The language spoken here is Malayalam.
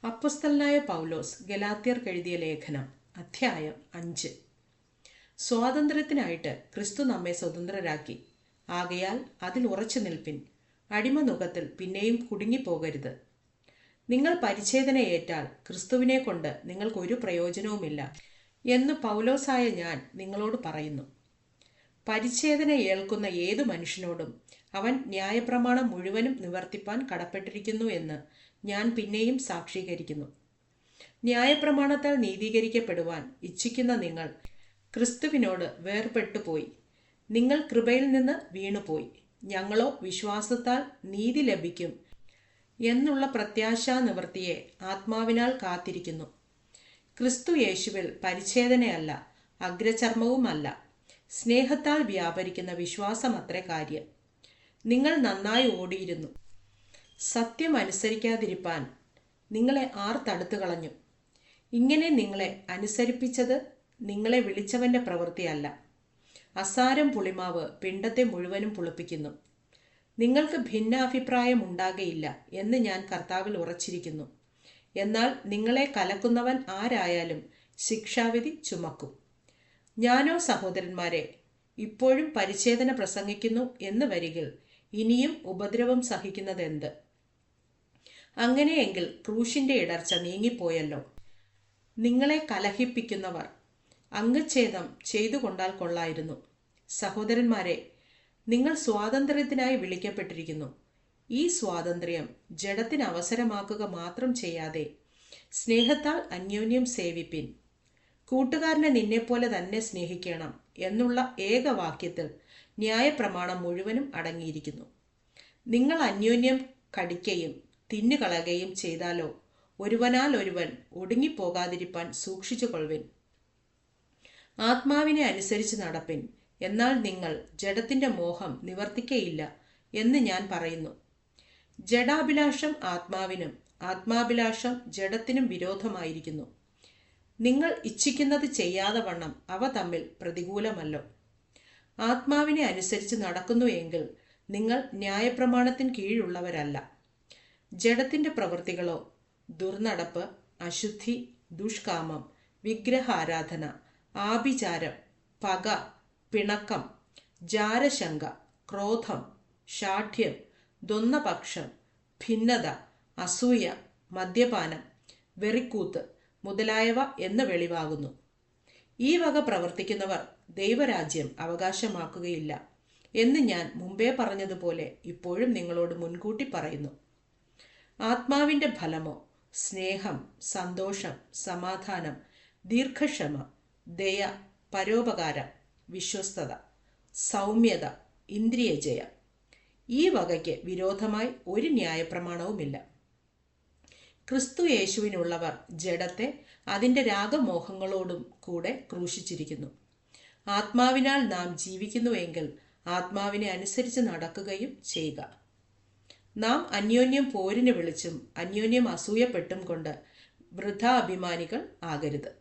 അപ്പൊസ്തലനായ പൗലോസ് ഗലാത്യർക്ക് എഴുതിയ ലേഖനം അധ്യായം 5. സ്വാതന്ത്ര്യത്തിനായിട്ട് ക്രിസ്തു നമ്മെ സ്വതന്ത്രരാക്കി. ആകയാൽ അതിൽ ഉറച്ചു നിൽപ്പിൻ. അടിമനുഖത്തിൽ പിന്നെയും കുടുങ്ങിപ്പോകരുത്. നിങ്ങൾ പരിച്ഛേദന ഏറ്റാൽ ക്രിസ്തുവിനെ കൊണ്ട് നിങ്ങൾക്കൊരു പ്രയോജനവുമില്ല എന്ന് പൗലോസായ ഞാൻ നിങ്ങളോട് പറയുന്നു. പരിച്ഛേദന ഏൽക്കുന്ന ഏതു മനുഷ്യനോടും അവൻ ന്യായപ്രമാണം മുഴുവനും നിവർത്തിപ്പാൻ കടപ്പെട്ടിരിക്കുന്നു എന്ന് ഞാൻ പിന്നെയും സാക്ഷീകരിക്കുന്നു. ന്യായപ്രമാണത്താൽ നീതീകരിക്കപ്പെടുവാൻ ഇച്ഛിക്കുന്ന നിങ്ങൾ ക്രിസ്തുവിനോട് വേർപെട്ടുപോയി. നിങ്ങൾ കൃപയിൽ നിന്ന് വീണുപോയി. ഞങ്ങളോ വിശ്വാസത്താൽ നീതി ലഭിക്കും എന്നുള്ള പ്രത്യാശാ നിവൃത്തിയെ ആത്മാവിനാൽ കാത്തിരിക്കുന്നു. ക്രിസ്തു യേശുവിൽ പരിച്ഛേദനയല്ല, അഗ്രചർമ്മവുമല്ല, സ്നേഹത്താൽ വ്യാപരിക്കുന്ന വിശ്വാസമത്രേ കാര്യം. നിങ്ങൾ നന്നായി ഓടിയിരുന്നു. സത്യം അനുസരിക്കാതിരിപ്പാൻ നിങ്ങളെ ആർ തടുത്തു കളഞ്ഞു? ഇങ്ങനെ നിങ്ങളെ അനുസരിപ്പിച്ചത് നിങ്ങളെ വിളിച്ചവന്റെ പ്രവൃത്തിയല്ല. അസാരം പുളിമാവ് പിണ്ടത്തെ മുഴുവനും പുളിപ്പിക്കുന്നു. നിങ്ങൾക്ക് ഭിന്നാഭിപ്രായം ഉണ്ടാകയില്ല എന്ന് ഞാൻ കർത്താവിൽ ഉറച്ചിരിക്കുന്നു. എന്നാൽ നിങ്ങളെ കലക്കുന്നവൻ ആരായാലും ശിക്ഷാവിധി ചുമക്കും. ഞാനോ സഹോദരന്മാരെ, ഇപ്പോഴും പരിച്ഛേദന പ്രസംഗിക്കുന്നു എന്ന് വരികിൽ ഇനിയും ഉപദ്രവം സഹിക്കുന്നതെന്ത്? അങ്ങനെയെങ്കിൽ ക്രൂശിന്റെ ഇടർച്ച നീങ്ങിപ്പോയല്ലോ. നിങ്ങളെ കലഹിപ്പിക്കുന്നവർ അംഗച്ഛേദം ചെയ്തു കൊണ്ടാൽ കൊള്ളായിരുന്നു. സഹോദരന്മാരെ, നിങ്ങൾ സ്വാതന്ത്ര്യത്തിനായി വിളിക്കപ്പെട്ടിരിക്കുന്നു. ഈ സ്വാതന്ത്ര്യം ജഡത്തിന് അവസരമാക്കുക മാത്രം ചെയ്യാതെ സ്നേഹത്താൽ അന്യോന്യം സേവിപ്പിൻ. കൂട്ടുകാരനെ നിന്നെപ്പോലെ തന്നെ സ്നേഹിക്കണം എന്നുള്ള ഏകവാക്യത്തിൽ ന്യായപ്രമാണം മുഴുവനും അടങ്ങിയിരിക്കുന്നു. നിങ്ങൾ അന്യോന്യം കടിക്കുകയും തിന്നുകളയുകയും ചെയ്താലോ ഒരുവനാൽ ഒരുവൻ ഒടുങ്ങിപ്പോകാതിരിപ്പാൻ സൂക്ഷിച്ചു കൊള്ളുവിൻ. ആത്മാവിനെ അനുസരിച്ച് നടപ്പിൻ, എന്നാൽ നിങ്ങൾ ജഡത്തിന്റെ മോഹം നിവർത്തിക്കയില്ല എന്ന് ഞാൻ പറയുന്നു. ജഡാഭിലാഷം ആത്മാവിനും ആത്മാഭിലാഷം ജഡത്തിനും വിരോധമായിരിക്കുന്നു. നിങ്ങൾ ഇച്ഛിക്കുന്നത് ചെയ്യാതെ വണ്ണം അവ തമ്മിൽ പ്രതികൂലമല്ലോ. ആത്മാവിനെ അനുസരിച്ച് നടക്കുന്നു എങ്കിൽ നിങ്ങൾ ന്യായപ്രമാണത്തിന് കീഴുള്ളവരല്ല. ജഡത്തിന്റെ പ്രവൃത്തികളോ ദുർനടപ്പ്, അശുദ്ധി, ദുഷ്കാമം, വിഗ്രഹാരാധന, ആഭിചാരം, പക, പിണക്കം, ജാരശങ്ക, ക്രോധം, ശാഠ്യം, ദ്വന്ദ്വപക്ഷം, ഭിന്നത, അസൂയ, മദ്യപാനം, വെറിക്കൂത്ത് മുതലായവ എന്ന് വെളിവാകുന്നു. ഈ വക പ്രവർത്തിക്കുന്നവർ ദൈവരാജ്യം അവകാശമാക്കുകയില്ല എന്ന് ഞാൻ മുമ്പേ പറഞ്ഞതുപോലെ ഇപ്പോഴും നിങ്ങളോട് മുൻകൂട്ടി പറയുന്നു. ആത്മാവിന്റെ ഫലമോ സ്നേഹം, സന്തോഷം, സമാധാനം, ദീർഘക്ഷമ, ദയ, പരോപകാരം, വിശ്വസ്തത, സൗമ്യത, ഇന്ദ്രിയജയം. ഈ വകയ്ക്ക് വിരോധമായി ഒരു ന്യായപ്രമാണവുമില്ല. ക്രിസ്തു യേശുവിനുള്ളവർ ജഡത്തെ അതിൻ്റെ രാഗമോഹങ്ങളോടും കൂടെ ക്രൂശിച്ചിരിക്കുന്നു. ആത്മാവിനാൽ നാം ജീവിക്കുന്നുവെങ്കിൽ ആത്മാവിനെ അനുസരിച്ച് നടക്കുകയും ചെയ്യുക. നാം അന്യോന്യം പോരിന് വിളിച്ചും അന്യോന്യം അസൂയപ്പെട്ടും കൊണ്ട് വൃഥാഭിമാനികൾ ആകരുത്.